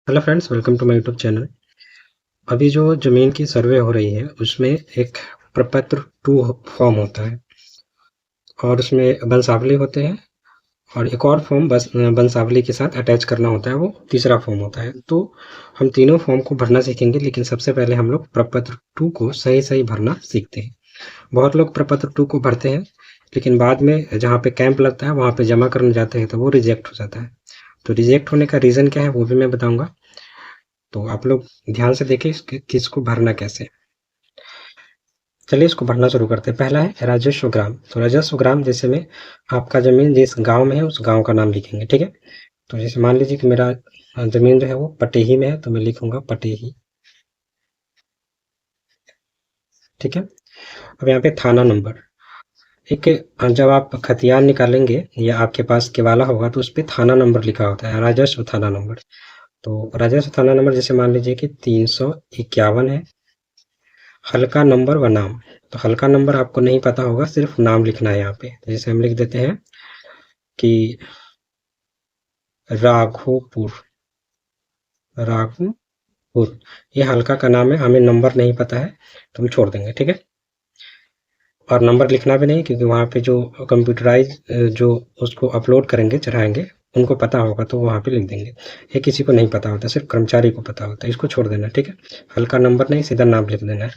Hello friends, welcome to my YouTube channel. अभी जो ज़मीन की सर्वे हो रही है उसमें एक प्रपत्र 2 फॉर्म होता है और उसमें वंशावली होते हैं और एक और फॉर्म बस वंशावली के साथ अटैच करना होता है, वो तीसरा फॉर्म होता है। तो हम तीनों फॉर्म को भरना सीखेंगे, लेकिन सबसे पहले हम लोग प्रपत्र 2 को सही भरना सीखते हैं। बहुत लोग प्रपत्र 2 को भरते हैं, लेकिन बाद में जहाँ पे कैंप लगता है वहाँ पे जमा करने जाते हैं तो वो रिजेक्ट हो जाता है। तो रिजेक्ट होने का रीज़न क्या है वो भी मैं बताऊंगा। तो आप लोग ध्यान से देखिए कि इसको भरना कैसे है। चलिए इसको भरना शुरू करते हैं। पहला है राजस्व ग्राम। तो राजस्व ग्राम जैसे में आपका ज़मीन जिस गांव में है उस गांव का नाम लिखेंगे, ठीक है। तो जैसे मान लीजिए कि मेरा ज़मीन जो है वो पटेही में है, तो मैं लिखूंगा पटेही, ठीक है। अब यहाँ पे थाना नंबर, एक जब आप खतियान निकालेंगे या आपके पास केवाला होगा तो उस पर थाना नंबर लिखा होता है, राजस्व थाना नंबर। तो राजस्व थाना नंबर जैसे मान लीजिए कि 351 है। हल्का नंबर व नाम, तो हल्का नंबर आपको नहीं पता होगा, सिर्फ नाम लिखना है यहाँ पे। तो जैसे हम लिख देते हैं कि राघोपुर, राघोपुर। ये हल्का का नाम है, हमें नंबर नहीं पता है तो हम छोड़ देंगे, ठीक है। और नंबर लिखना भी नहीं, क्योंकि वहाँ पे जो कंप्यूटराइज जो उसको अपलोड करेंगे चढ़ाएंगे उनको पता होगा तो वहाँ पे लिख देंगे। ये किसी को नहीं पता होता, सिर्फ कर्मचारी को पता होता है। इसको छोड़ देना, ठीक है। हल्का नंबर नहीं, सीधा नाम लिख देना है।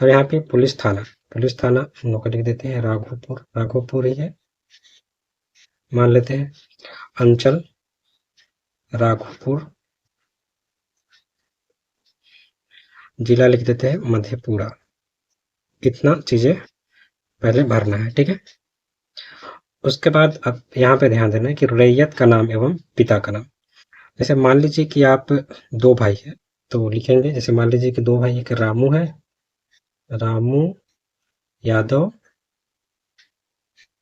और यहाँ पे पुलिस थाना, पुलिस थाना हम लोग लिख देते हैं राघोपुर, राघोपुर ही है मान लेते हैं। अंचल राघोपुर, जिला लिख देते हैं मधेपुरा। इतना चीजें पहले भरना है, ठीक है। उसके बाद अब यहाँ पे ध्यान देना है कि रैयत का नाम एवं पिता का नाम। जैसे मान लीजिए कि आप दो भाई है तो लिखेंगे, जैसे मान लीजिए कि दो भाई, एक रामू है, रामू यादव।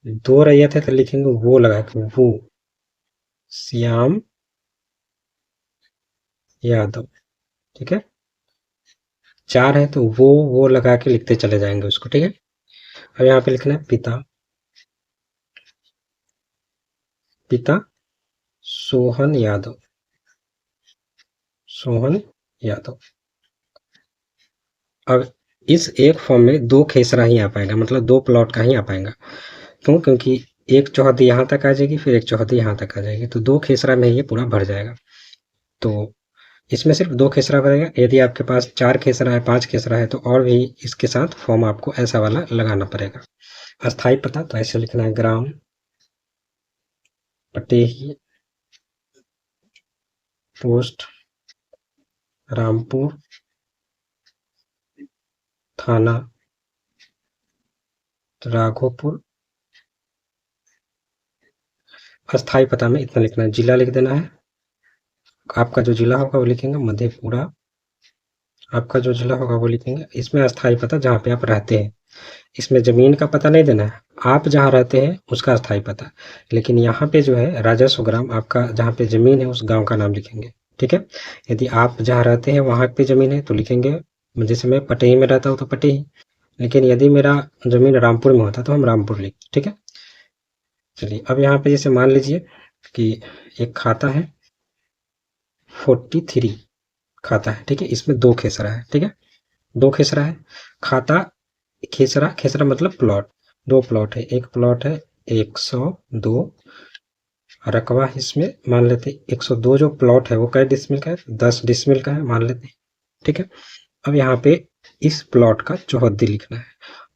दो रैयत है तो लिखेंगे वो लगा के, वो श्याम यादव, ठीक है। चार है तो वो लगा के लिखते चले जाएंगे उसको, ठीक है। अब यहाँ पे लिखना है पिता, पिता सोहन यादव, सोहन यादव। अब इस एक फॉर्म में दो खेसरा ही आ पाएगा, मतलब दो प्लॉट का ही आ पाएगा। क्यों? क्योंकि एक चौहदी यहाँ तक आ जाएगी, फिर एक चौहदी यहाँ तक आ जाएगी, तो दो खेसरा में ये पूरा भर जाएगा। तो इसमें सिर्फ दो खेसरा भरेगा। यदि आपके पास चार खेसरा है, पांच खेसरा है, तो और भी इसके साथ फॉर्म आपको ऐसा वाला लगाना पड़ेगा। अस्थाई पता तो ऐसे लिखना है, ग्राम पटेही, पोस्ट रामपुर, थाना राघोपुर। अस्थाई पता में इतना लिखना है। जिला लिख देना है, आपका जो जिला होगा वो लिखेंगे मधेपुरा, आपका जो जिला होगा वो लिखेंगे। इसमें अस्थाई पता जहाँ पे आप रहते हैं, इसमें जमीन का पता नहीं देना है, आप जहाँ रहते हैं उसका अस्थाई पता। लेकिन यहाँ पे जो है राजस्व ग्राम, आपका जहाँ पे जमीन है उस गांव का नाम लिखेंगे, ठीक है। यदि आप जहाँ रहते हैं वहाँ पे जमीन है तो लिखेंगे, जैसे मैं पटेही में रहता हूँ तो पटेही। लेकिन यदि मेरा जमीन रामपुर में होता तो हम रामपुर लिख, ठीक है। चलिए अब यहाँ पे जैसे मान लीजिए कि एक खाता है 43 खाता है, ठीक है। इसमें दो खेसरा है, ठीक है, दो खेसरा है। खाता खेसरा, खेसरा मतलब प्लॉट, दो प्लॉट है, एक प्लॉट है 102, रकबा इसमें मान लेते 102। जो प्लॉट है वो कै डिसमिल का है? 10 डिसमिल का है मान लेते, ठीक है। अब यहाँ पे इस प्लॉट का चौहद्दी लिखना है।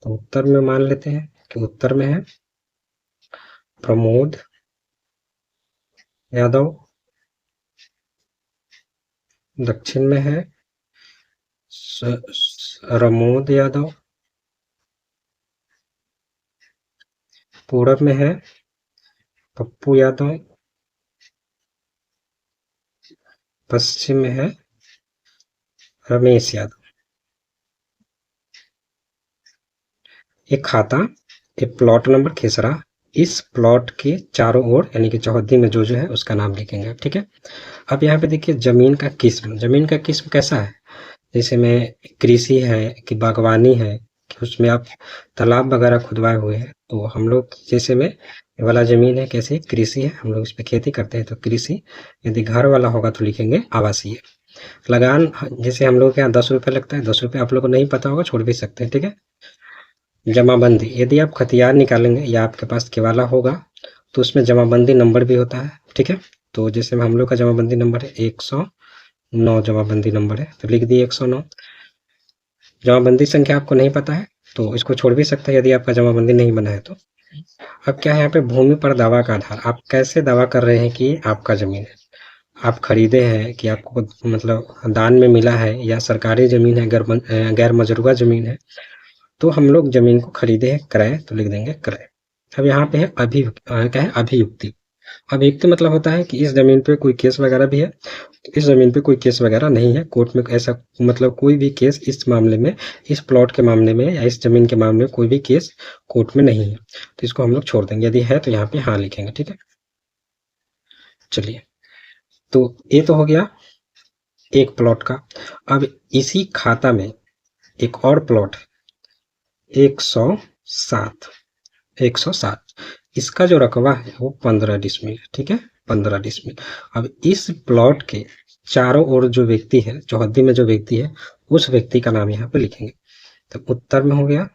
तो उत्तर में मान लेते हैं कि उत्तर में है प्रमोद यादव, दक्षिण में है रमोद यादव, पूरब में है पप्पू यादव, पश्चिम में है रमेश यादव। एक खाता, एक प्लॉट नंबर खेसरा, इस प्लॉट के चारों ओर यानी कि चौहद्दी में जो है उसका नाम लिखेंगे, ठीक है। अब यहाँ पे देखिए जमीन का किस्म, जमीन का किस्म कैसा है? जैसे में कृषि है कि बागवानी है कि उसमें आप तालाब वगैरह खुदवाए हुए हैं, तो हम लोग जैसे में ये वाला ज़मीन है कैसी, कृषि है, हम लोग इस पे खेती करते हैं तो कृषि। यदि घर वाला होगा तो लिखेंगे आवासीय। लगान जैसे हम लोग के यहाँ 10 रुपये लगता है, 10 रुपये आप लोग को नहीं पता होगा, छोड़ भी सकते हैं, ठीक है। जमाबंदी, यदि आप खतियान निकालेंगे या आपके पास केवाला होगा तो उसमें जमाबंदी नंबर भी होता है, ठीक है। तो जैसे हम लोग का जमाबंदी नंबर है 109, जमाबंदी नंबर है तो लिख दिए 109। जमाबंदी संख्या आपको नहीं पता है तो इसको छोड़ भी सकते हैं यदि आपका जमाबंदी नहीं बना है तो। अब क्या है यहाँ पे, भूमि पर दावा का आधार। आप कैसे दावा कर रहे हैं कि आपका जमीन है, आप खरीदे हैं कि आपको मतलब दान में मिला है या सरकारी जमीन है, गैर मजरूआ जमीन है। तो हम लोग जमीन को खरीदे हैं क्रय तो लिख देंगे क्रय। अब यहाँ पे है क्या है, अभियुक्ति। अभियुक्ति मतलब होता है कि इस जमीन पे कोई केस वगैरह भी है, इस जमीन पे कोई केस वगैरह नहीं है, कोर्ट में ऐसा मतलब कोई भी केस इस मामले में, इस प्लॉट के मामले में या इस जमीन के मामले में कोई भी केस कोर्ट में नहीं है, तो इसको हम लोग छोड़ देंगे। यदि है तो यहाँ पे हाँ लिखेंगे, ठीक है। चलिए, तो ये तो हो गया एक प्लॉट का। अब इसी खाता में एक और प्लॉट 107, 107, इसका जो रकबा है वो 15 डिसमिल है, ठीक है, 15 डिसमिल। अब इस प्लॉट के चारों ओर जो व्यक्ति है, चौहद्दी में जो व्यक्ति है, उस व्यक्ति का नाम यहाँ पे लिखेंगे। तो उत्तर में हो गया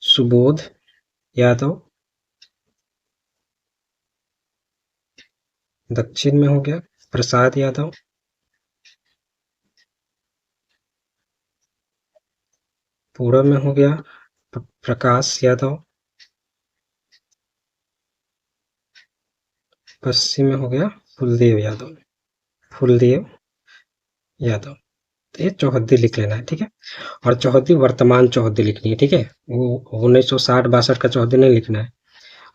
सुबोध यादव, दक्षिण में हो गया प्रसाद यादव, पूर्व में हो गया प्रकाश यादव, पश्चिम में हो गया फुलदेव यादव, फुलदेव यादव। तो ये चौहद्दी लिख लेना है, ठीक है। और चौहद्दी वर्तमान चौहद्दी लिखनी है, ठीक है। वो 1960-62 का चौहद्दी नहीं लिखना है।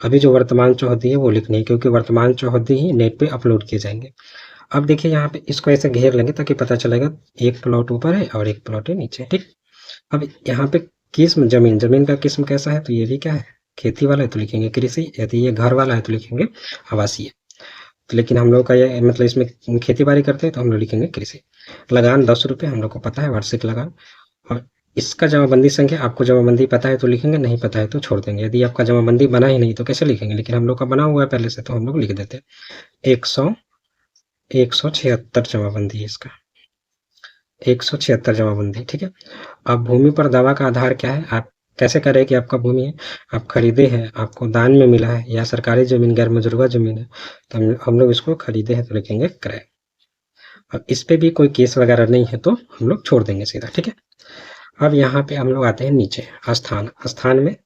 अभी जो वर्तमान चौहद्दी है वो लिखनी है, क्योंकि वर्तमान चौहद्दी ही नेट पे अपलोड किए जाएंगे। अब देखिए यहाँ पे इसको ऐसे घेर लेंगे ताकि पता चलेगा एक प्लॉट ऊपर है और एक प्लॉट है नीचे, ठीक। अब यहाँ पे किस्म, जमीन का किस्म कैसा है, तो ये भी क्या है, खेती वाला है तो लिखेंगे कृषि, यदि ये घर वाला है तो लिखेंगे आवासीय। तो लेकिन हम लोग का ये मतलब इसमें खेती बाड़ी करते हैं तो हम लोग लिखेंगे कृषि। लगान 10 रुपये हम लोग को पता है, वार्षिक लगान। और इसका जमाबंदी संख्या, आपको जमाबंदी पता है तो लिखेंगे, नहीं पता है तो छोड़ देंगे। यदि आपका जमाबंदी बना ही नहीं तो कैसे लिखेंगे, लेकिन हम लोग का बना हुआ है पहले से तो हम लोग लिख देते हैं। 176 जमाबंदी है इसका, 176 जमाबंदी, ठीक है। अब भूमि पर दावा का आधार क्या है, आप कैसे करें कि आपका भूमि है, आप खरीदे हैं, आपको दान में मिला है या सरकारी जमीन गैर मजरूआ जमीन है, तो हम लोग इसको खरीदे हैं तो लिखेंगे क्रय। अब इस पे भी कोई केस वगैरह नहीं है तो हम लोग छोड़ देंगे सीधा, ठीक है। अब यहाँ पे हम लोग आते हैं नीचे स्थान। स्थान में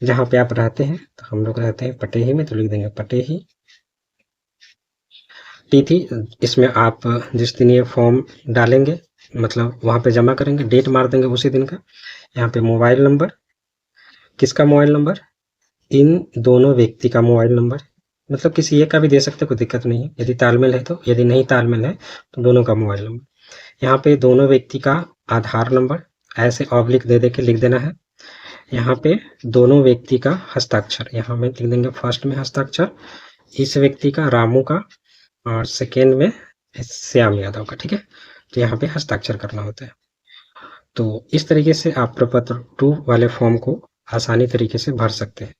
जहाँ पे आप रहते हैं, तो हम लोग रहते हैं पटेही में तो लिख देंगे पटेही। तिथि, इसमें आप जिस दिन ये फॉर्म डालेंगे मतलब वहाँ पे जमा करेंगे, डेट मार देंगे उसी दिन का। यहाँ पे मोबाइल नंबर, किसका मोबाइल नंबर, इन दोनों व्यक्ति का मोबाइल नंबर, मतलब किसी एक का भी दे सकते, कोई दिक्कत नहीं है यदि तालमेल है तो, यदि नहीं तालमेल है तो दोनों का मोबाइल नंबर। यहाँ पे दोनों व्यक्ति का आधार नंबर ऐसे ऑब्लिक दे दे के लिख देना है। यहाँ पे दोनों व्यक्ति का हस्ताक्षर, यहाँ में लिख देंगे फर्स्ट में हस्ताक्षर इस व्यक्ति का, रामू का, और सेकेंड में श्याम यादव का, ठीक है। तो यहाँ पे हस्ताक्षर करना होता है। तो इस तरीके से आप प्रपत्र 2 वाले फॉर्म को आसानी तरीके से भर सकते हैं।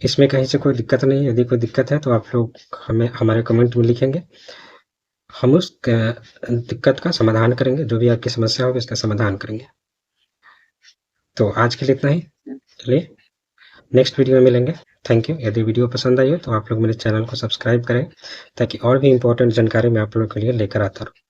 इसमें कहीं से कोई दिक्कत नहीं है, यदि कोई दिक्कत है तो आप लोग हमें हमारे कमेंट में लिखेंगे, हम उस दिक्कत का समाधान करेंगे, जो भी आपकी समस्या होगी इसका समाधान करेंगे। तो आज के लिए इतना ही, चलिए नेक्स्ट वीडियो में मिलेंगे। Thank you. यदि वीडियो पसंद आई हो तो आप लोग मेरे चैनल को सब्सक्राइब करें ताकि और भी इम्पोर्टेंट जानकारी मैं आप लोगों के लिए लेकर आता रहूँ।